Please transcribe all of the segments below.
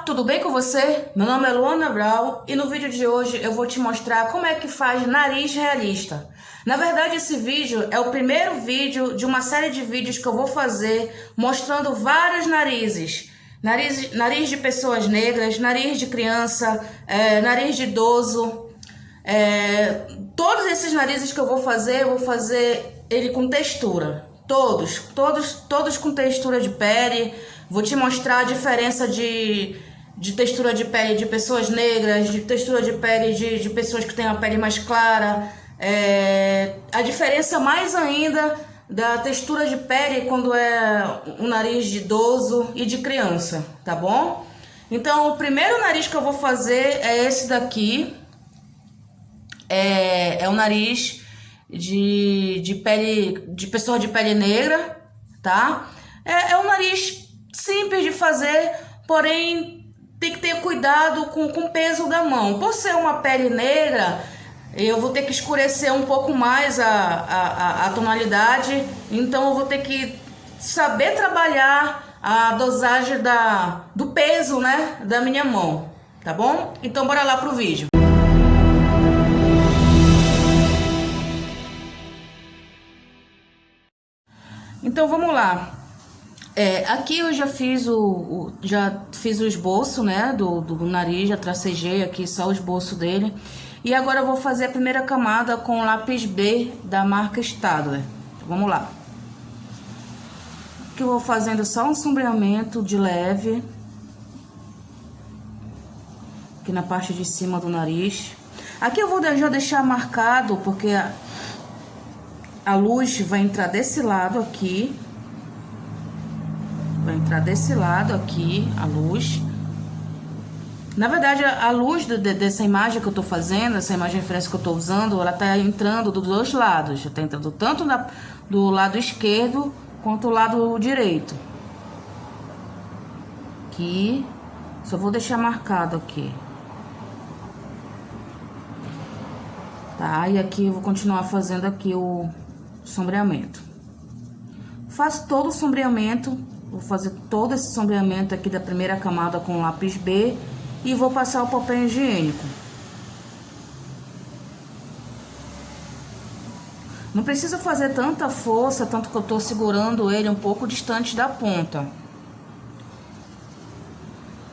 tudo bem com você? Meu nome é Luana Brau e no vídeo de hoje eu vou te mostrar como é que faz nariz realista. Na verdade, esse vídeo é o primeiro vídeo de uma série de vídeos que eu vou fazer mostrando vários narizes. Nariz de pessoas negras, nariz de criança, nariz de idoso. Todos esses narizes que eu vou fazer ele com textura. Todos com textura de pele. Vou te mostrar a diferença de textura de pele de pessoas negras, de textura de pele de pessoas que têm a pele mais clara. A diferença mais ainda da textura de pele quando é um nariz de idoso e de criança, tá bom? Então, o primeiro nariz que eu vou fazer é esse daqui. É o nariz de pele de pessoa de pele negra, tá? É um nariz simples de fazer, porém tem que ter cuidado com o peso da mão. Por ser uma pele negra, eu vou ter que escurecer um pouco mais a tonalidade, então eu vou ter que saber trabalhar a dosagem do peso, né, da minha mão, tá bom? Então bora lá pro vídeo. Então vamos lá. Aqui eu já fiz o esboço, né, do nariz, já tracejei aqui só o esboço dele. E agora eu vou fazer a primeira camada com o lápis B da marca Staedtler. Vamos lá. Aqui eu vou fazendo só um sombreamento de leve. Aqui na parte de cima do nariz. Aqui eu vou já deixar marcado, porque a luz vai entrar desse lado aqui. Vai entrar desse lado aqui, a luz. Na verdade, a luz dessa imagem que eu tô fazendo, essa imagem de referência que eu tô usando, ela tá entrando dos dois lados. Já tá entrando tanto do lado esquerdo quanto do lado direito. Aqui, só vou deixar marcado aqui. Tá, e aqui eu vou continuar fazendo aqui o sombreamento. Faço todo o sombreamento, vou fazer todo esse sombreamento aqui da primeira camada com o lápis B e vou passar o papel higiênico. Não precisa fazer tanta força, tanto que eu tô segurando ele um pouco distante da ponta.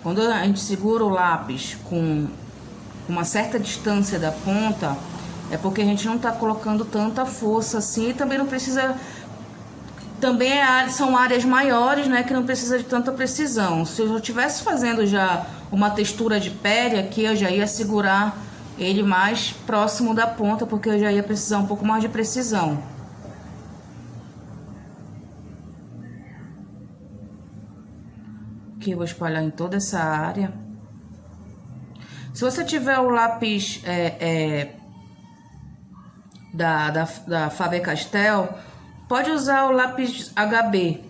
Quando a gente segura o lápis com uma certa distância da ponta, é porque a gente não tá colocando tanta força assim, e também não precisa... Também são áreas maiores, né, que não precisa de tanta precisão. Se eu estivesse fazendo já uma textura de pele aqui, eu já ia segurar ele mais próximo da ponta, porque eu já ia precisar um pouco mais de precisão. Aqui eu vou espalhar em toda essa área. Se você tiver o lápis da Faber-Castell, pode usar o lápis HB.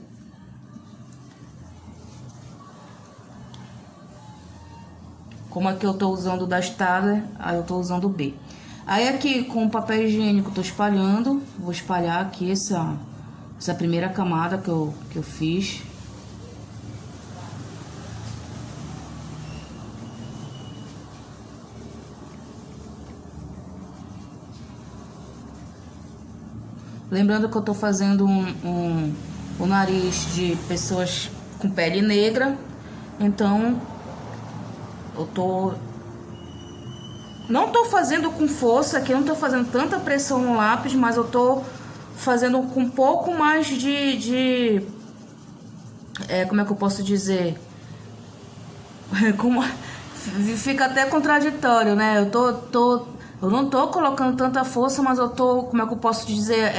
Como aqui eu tô usando o da Staedtler, aí eu tô usando o B. Aí aqui com o papel higiênico eu tô espalhando. Vou espalhar aqui essa primeira camada que eu fiz. Lembrando que eu tô fazendo o nariz de pessoas com pele negra, então não tô fazendo com força aqui, não tô fazendo tanta pressão no lápis, mas eu tô fazendo com um pouco mais como é que eu posso dizer? Fica até contraditório, né? Eu não tô colocando tanta força, mas eu tô, como é que eu posso dizer,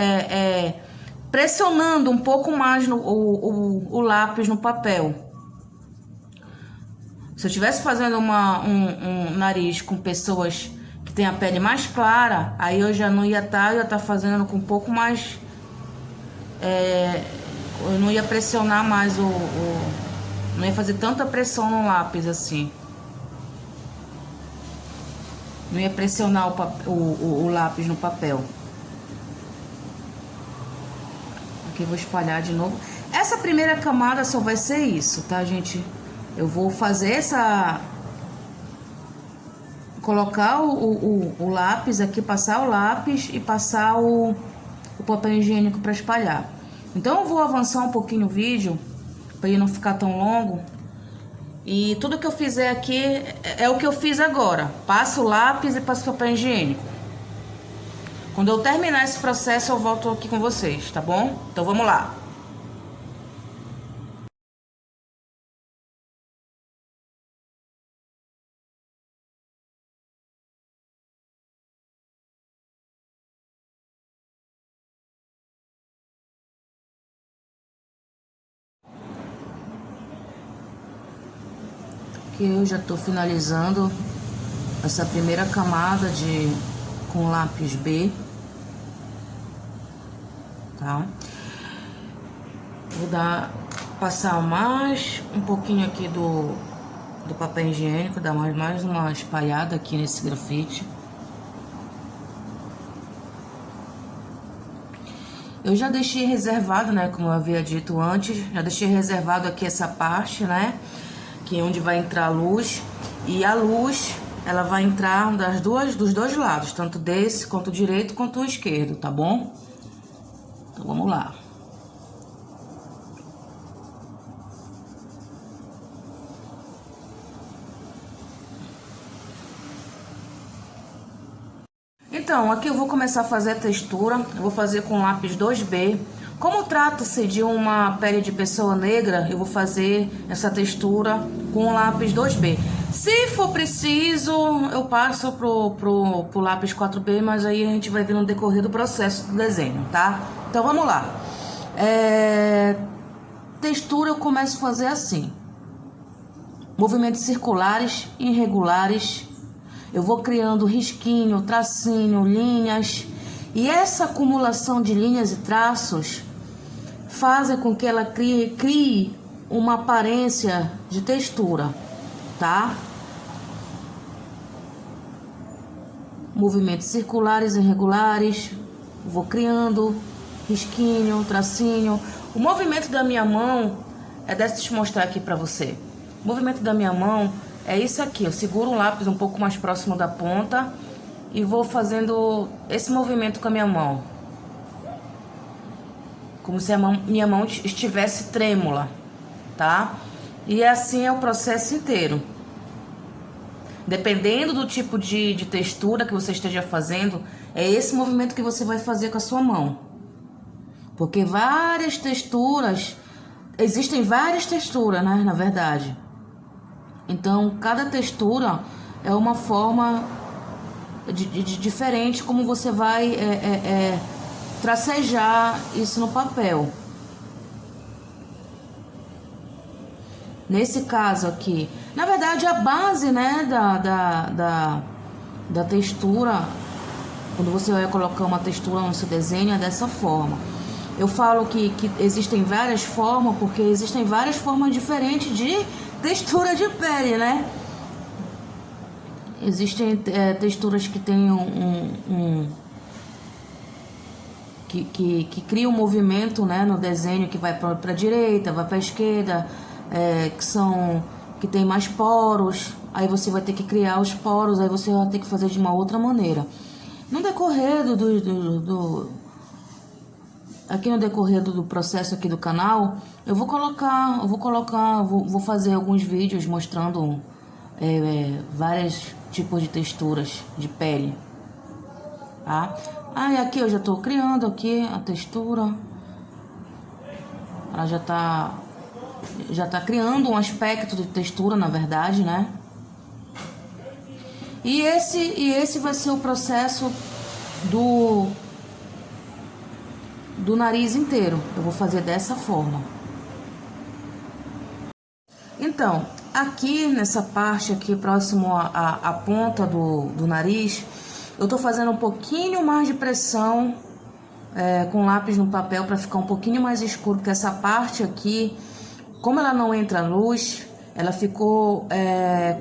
pressionando um pouco mais o lápis no papel. Se eu estivesse fazendo um nariz com pessoas que têm a pele mais clara, aí eu já não ia estar fazendo com um pouco mais... eu não ia pressionar mais não ia fazer tanta pressão no lápis assim. Não ia pressionar o lápis no papel. Aqui eu vou espalhar de novo. Essa primeira camada só vai ser isso, tá, gente? eu vou fazer essa... Colocar o lápis aqui, passar o lápis e passar o papel higiênico para espalhar. Então eu vou avançar um pouquinho o vídeo, para ele não ficar tão longo. E tudo que eu fizer aqui é o que eu fiz agora. Passo o lápis e passo o papel higiênico. Quando eu terminar esse processo, eu volto aqui com vocês, tá bom? Então vamos lá. Aqui eu já tô finalizando essa primeira camada com lápis B, tá? Vou passar mais um pouquinho aqui do papel higiênico, dar mais uma espalhada aqui nesse grafite. Eu já deixei reservado, né, como eu havia dito antes, já deixei reservado aqui essa parte, né, que é onde vai entrar a luz. E a luz, ela vai entrar dos dois lados, tanto desse, quanto o direito, quanto o esquerdo, tá bom? Então vamos lá. Então, aqui eu vou começar a fazer a textura. Eu vou fazer com lápis 2B. Como trata-se de uma pele de pessoa negra, eu vou fazer essa textura com lápis 2B. Se for preciso, eu passo pro lápis 4B, mas aí a gente vai ver no decorrer do processo do desenho, tá? Então vamos lá. Textura eu começo a fazer assim. Movimentos circulares, irregulares. Eu vou criando risquinho, tracinho, linhas. E essa acumulação de linhas e traços fazem com que ela crie uma aparência de textura, tá? Movimentos circulares, irregulares. Vou criando risquinho, tracinho. O movimento da minha mão deixa eu mostrar aqui pra você. O movimento da minha mão é isso aqui. Eu seguro o lápis um pouco mais próximo da ponta e vou fazendo esse movimento com a minha mão, como se minha mão estivesse trêmula, tá? E assim é o processo inteiro. Dependendo do tipo de textura que você esteja fazendo, é esse movimento que você vai fazer com a sua mão. Porque várias texturas, existem várias texturas, né, na verdade. Então, cada textura é uma forma diferente como você vai tracejar isso no papel. Nesse caso aqui, na verdade, a base, né, da textura, quando você vai colocar uma textura no seu desenho, é dessa forma. Eu falo que existem várias formas, porque existem várias formas diferentes de textura de pele, né? Existem texturas que tem que cria um movimento, né, no desenho, que vai para a direita, vai para a esquerda, que tem mais poros. Aí você vai ter que criar os poros, aí você vai ter que fazer de uma outra maneira. No decorrer aqui no decorrer do processo aqui do canal, eu vou fazer alguns vídeos mostrando vários tipos de texturas de pele, tá? Aí aqui eu já tô criando aqui a textura. Ela já tá criando um aspecto de textura, na verdade, né? E esse vai ser o processo do nariz inteiro. Eu vou fazer dessa forma. Então, aqui nessa parte aqui, próximo à ponta do nariz, eu tô fazendo um pouquinho mais de pressão com lápis no papel para ficar um pouquinho mais escuro, porque essa parte aqui, como ela não entra luz, ela ficou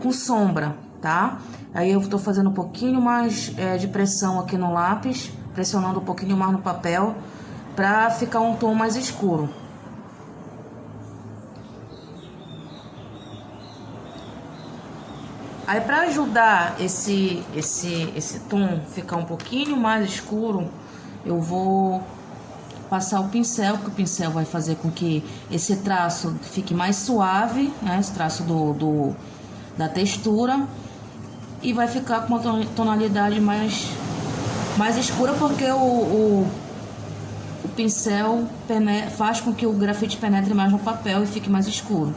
com sombra, tá? Aí eu tô fazendo um pouquinho mais de pressão aqui no lápis, pressionando um pouquinho mais no papel, para ficar um tom mais escuro. Aí para ajudar esse tom ficar um pouquinho mais escuro, eu vou passar o pincel, porque o pincel vai fazer com que esse traço fique mais suave, né? Esse traço da textura, e vai ficar com uma tonalidade mais escura, porque o pincel faz com que o grafite penetre mais no papel e fique mais escuro.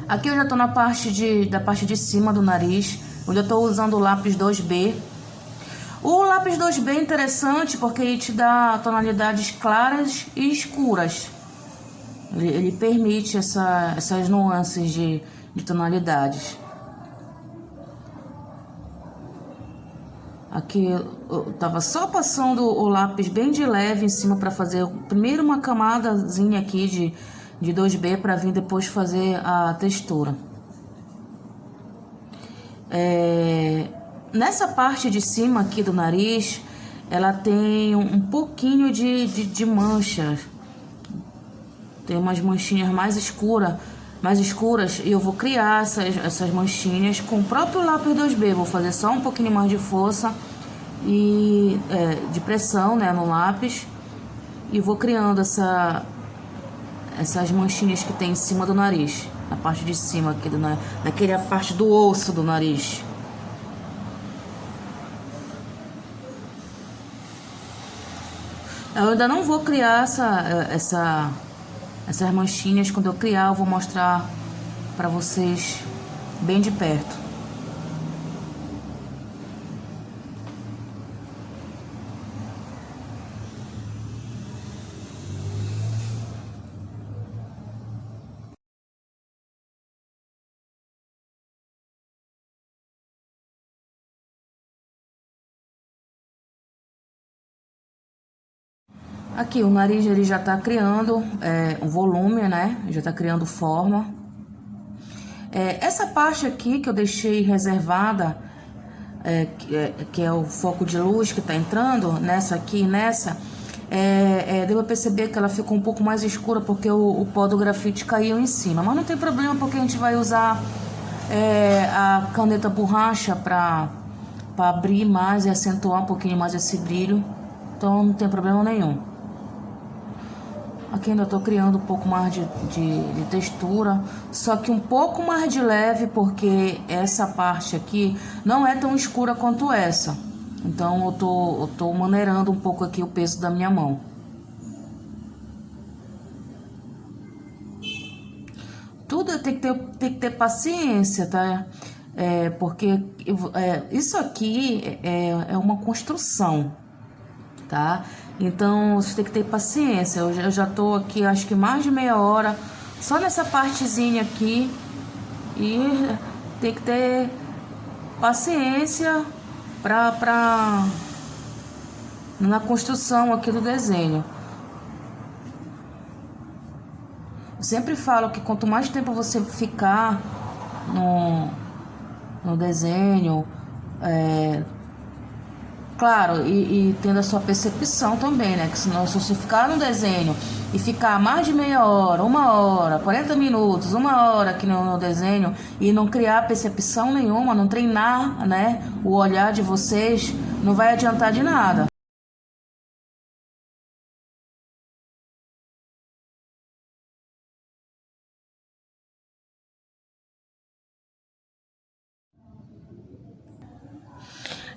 Aqui eu já tô na da parte de cima do nariz, onde eu tô usando o lápis 2B. O lápis 2B é interessante porque ele te dá tonalidades claras e escuras. Ele permite essas nuances de tonalidades. Aqui eu tava só passando o lápis bem de leve em cima para fazer primeiro uma camadazinha aqui de 2B para vir depois fazer a textura. Nessa parte de cima aqui do nariz, ela tem um pouquinho de manchas. Tem umas manchinhas mais escuras, e eu vou criar essas manchinhas com o próprio lápis 2B. Vou fazer só um pouquinho mais de força e de pressão, né, no lápis, e vou criando essas manchinhas que tem em cima do nariz, na parte de cima aqui daquela parte do osso do nariz. Eu ainda não vou criar essas manchinhas. Quando eu criar, eu vou mostrar para vocês bem de perto. Aqui o nariz ele já tá criando um volume, né? Já tá criando forma. Essa parte aqui que eu deixei reservada, que é o foco de luz que tá entrando, nessa aqui e nessa, deu pra perceber que ela ficou um pouco mais escura porque o pó do grafite caiu em cima. Mas não tem problema, porque a gente vai usar a caneta borracha para abrir mais e acentuar um pouquinho mais esse brilho. Então não tem problema nenhum. Aqui ainda tô criando um pouco mais de textura, só que um pouco mais de leve, porque essa parte aqui não é tão escura quanto essa. Então eu tô maneirando um pouco aqui o peso da minha mão. Tudo tem que ter paciência, tá? Porque isso aqui é uma construção, tá? Então você tem que ter paciência. Eu já tô aqui acho que mais de meia hora só nessa partezinha aqui, e tem que ter paciência na construção aqui do desenho. Eu sempre falo que quanto mais tempo você ficar no desenho, claro, e tendo a sua percepção também, né? Que senão, se você ficar no desenho e ficar mais de meia hora, 1 hora, 40 minutos, 1 hora aqui no desenho e não criar percepção nenhuma, não treinar, né, o olhar de vocês, não vai adiantar de nada.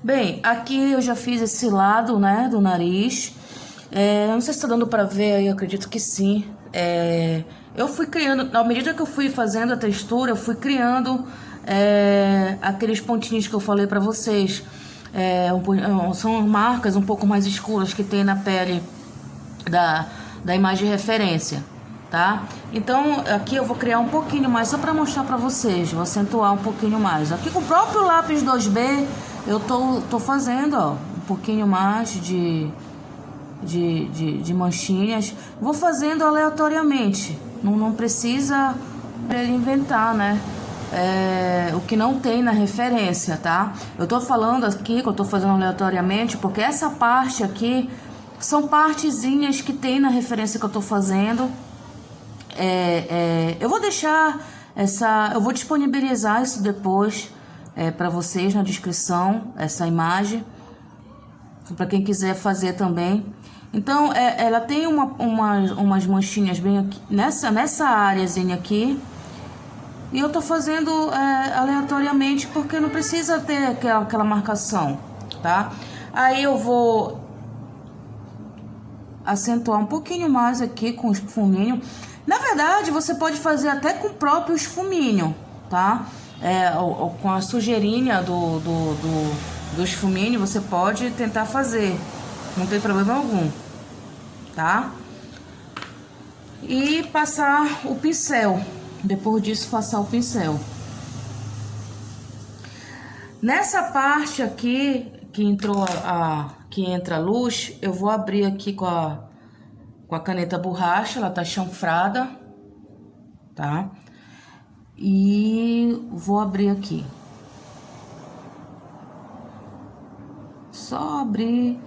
Bem, aqui eu já fiz esse lado, né, do nariz. Não sei se tá dando pra ver aí, eu acredito que sim. Eu fui criando, à medida que eu fui fazendo a textura, eu fui criando aqueles pontinhos que eu falei pra vocês. São marcas um pouco mais escuras que tem na pele da imagem de referência, tá? Então aqui eu vou criar um pouquinho mais só para mostrar para vocês, vou acentuar um pouquinho mais. Aqui com o próprio lápis 2B eu tô fazendo, ó, um pouquinho mais de manchinhas. Vou fazendo aleatoriamente, não precisa inventar, né? O que não tem na referência, tá? Eu tô falando aqui que eu tô fazendo aleatoriamente porque essa parte aqui são partezinhas que tem na referência que eu tô fazendo. Eu vou deixar eu vou disponibilizar isso depois para vocês na descrição, essa imagem, para quem quiser fazer também. Então, ela tem umas manchinhas bem aqui, nessa áreazinha aqui. E eu tô fazendo aleatoriamente porque não precisa ter aquela marcação, tá? Aí eu vou acentuar um pouquinho mais aqui com o esfuminho. Na verdade, você pode fazer até com o próprio esfuminho, tá? Com a sujeirinha do esfuminho, você pode tentar fazer. Não tem problema algum, tá? E passar o pincel. Depois disso, passar o pincel. Nessa parte aqui, que entra a luz, eu vou abrir aqui com a caneta borracha, ela tá chanfrada, tá? E vou abrir aqui. Só abrir.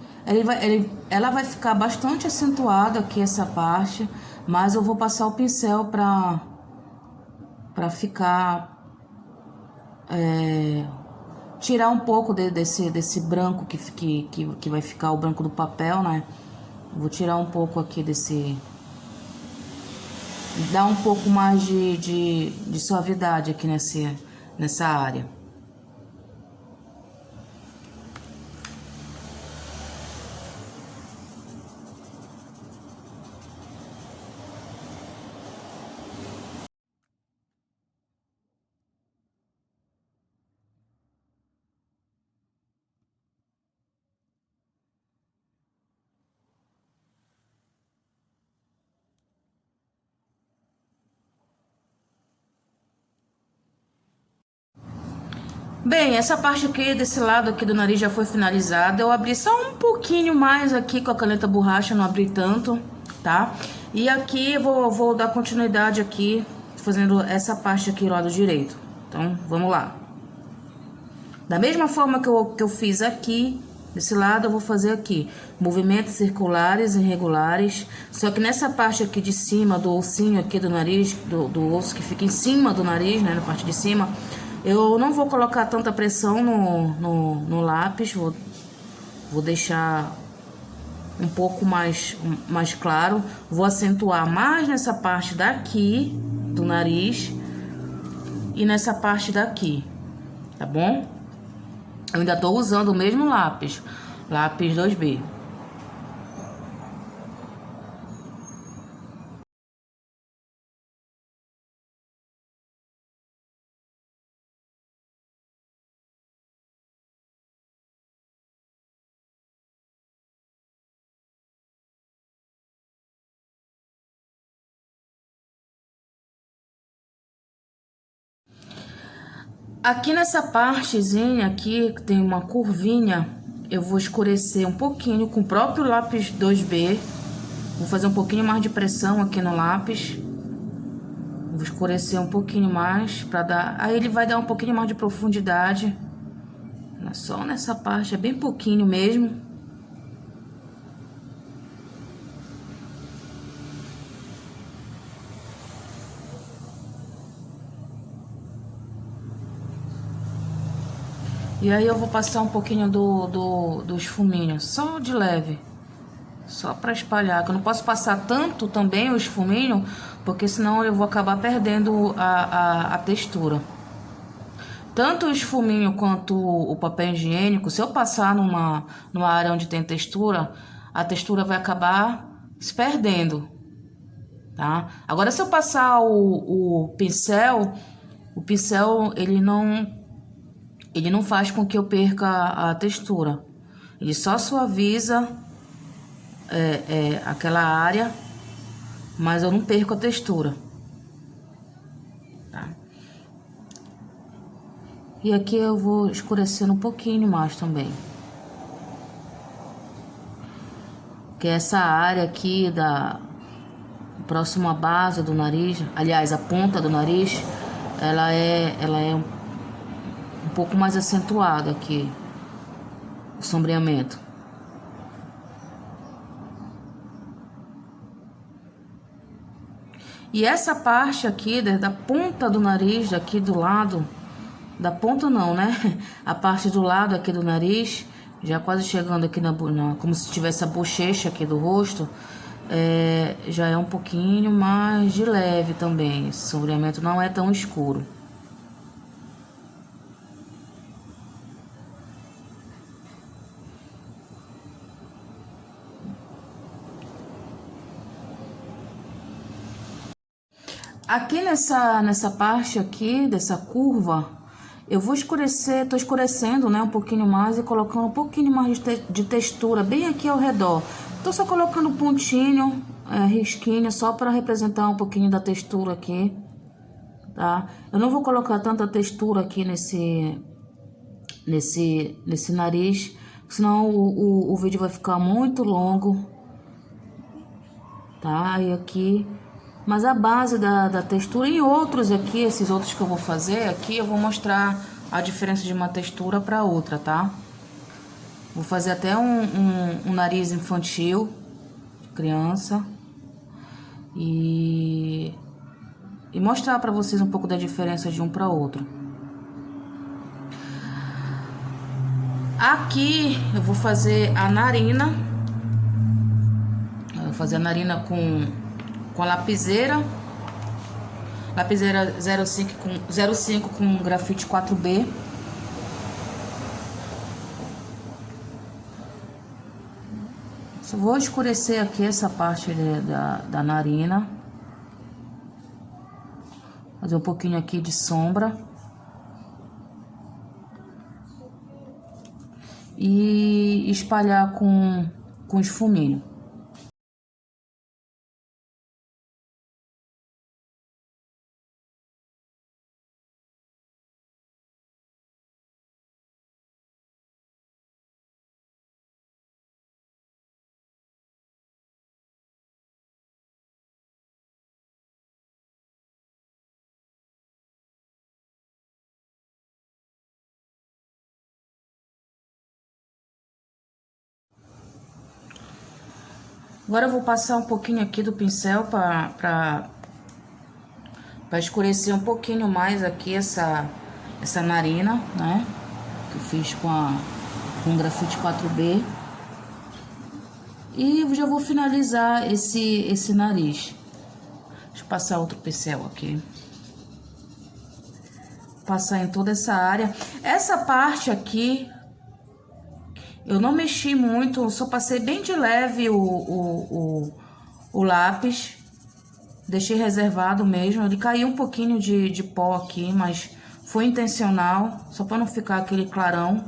Ela vai ficar bastante acentuada aqui, essa parte, mas eu vou passar o pincel pra ficar... tirar um pouco desse branco que vai ficar o branco do papel, né? Vou tirar um pouco aqui dar um pouco mais de suavidade aqui nessa área. Bem, essa parte aqui, desse lado aqui do nariz já foi finalizada. Eu abri só um pouquinho mais aqui com a caneta borracha, não abri tanto, tá? E aqui eu vou dar continuidade aqui, fazendo essa parte aqui do lado direito. Então, vamos lá. Da mesma forma que eu fiz aqui, desse lado, eu vou fazer aqui. Movimentos circulares e irregulares. Só que nessa parte aqui de cima, do ossinho aqui do nariz, do osso que fica em cima do nariz, né, na parte de cima... Eu não vou colocar tanta pressão no lápis, vou deixar um pouco mais claro. Vou acentuar mais nessa parte daqui do nariz e nessa parte daqui, tá bom? Eu ainda tô usando o mesmo lápis 2B. Aqui nessa partezinha aqui, que tem uma curvinha, eu vou escurecer um pouquinho com o próprio lápis 2B. Vou fazer um pouquinho mais de pressão aqui no lápis. Vou escurecer um pouquinho mais para dar... Aí ele vai dar um pouquinho mais de profundidade. Só nessa parte, é bem pouquinho mesmo. E aí eu vou passar um pouquinho do esfuminho, só de leve. Só para espalhar, que eu não posso passar tanto também o esfuminho, porque senão eu vou acabar perdendo a textura. Tanto o esfuminho quanto o papel higiênico, se eu passar numa área onde tem textura, a textura vai acabar se perdendo, tá? Agora, se eu passar o pincel ele não faz com que eu perca a textura. Ele só suaviza aquela área, mas eu não perco a textura, tá? E aqui eu vou escurecendo um pouquinho mais também. Que essa área aqui próxima à base do nariz, aliás, a ponta do nariz, ela é um pouco mais acentuada aqui, o sombreamento. E essa parte aqui, da ponta do nariz, daqui do lado, da ponta não, né? A parte do lado aqui do nariz, já quase chegando aqui como se tivesse a bochecha aqui do rosto, já é um pouquinho mais de leve também. Esse sombreamento não é tão escuro. Aqui nessa parte aqui, dessa curva, eu vou escurecer, tô escurecendo, né, um pouquinho mais e colocando um pouquinho mais de textura bem aqui ao redor. Tô só colocando pontinho, risquinho, só para representar um pouquinho da textura aqui, tá? Eu não vou colocar tanta textura aqui nesse nariz, senão o vídeo vai ficar muito longo, tá? E aqui... Mas a base da textura e outros aqui, esses outros que eu vou fazer aqui, eu vou mostrar a diferença de uma textura para outra, tá? Vou fazer até um nariz infantil, de criança. E mostrar para vocês um pouco da diferença de um para outro. Aqui eu vou fazer a narina. Eu vou fazer a narina com a lapiseira 05 com grafite 4B. Só vou escurecer aqui essa parte da narina, fazer um pouquinho aqui de sombra e espalhar com esfuminho. Agora eu vou passar um pouquinho aqui do pincel para escurecer um pouquinho mais aqui essa narina, né? Que eu fiz com grafite 4B. E eu já vou finalizar esse nariz. Deixa eu passar outro pincel aqui. Passar em toda essa área. Essa parte aqui... Eu não mexi muito, só passei bem de leve o lápis. Deixei reservado mesmo. Ele caiu um pouquinho de pó aqui, mas foi intencional. Só para não ficar aquele clarão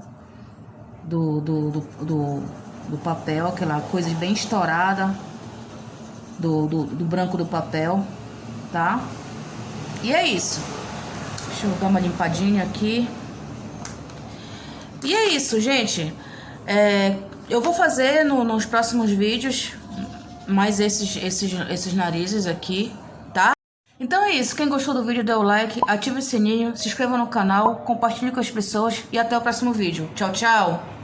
do papel, aquela coisa bem estourada do branco do papel, tá? E é isso. Deixa eu dar uma limpadinha aqui. E é isso, gente. Eu vou fazer nos próximos vídeos mais esses narizes aqui, tá? Então é isso, quem gostou do vídeo dê o like, ative o sininho, se inscreva no canal, compartilhe com as pessoas e até o próximo vídeo. Tchau, tchau!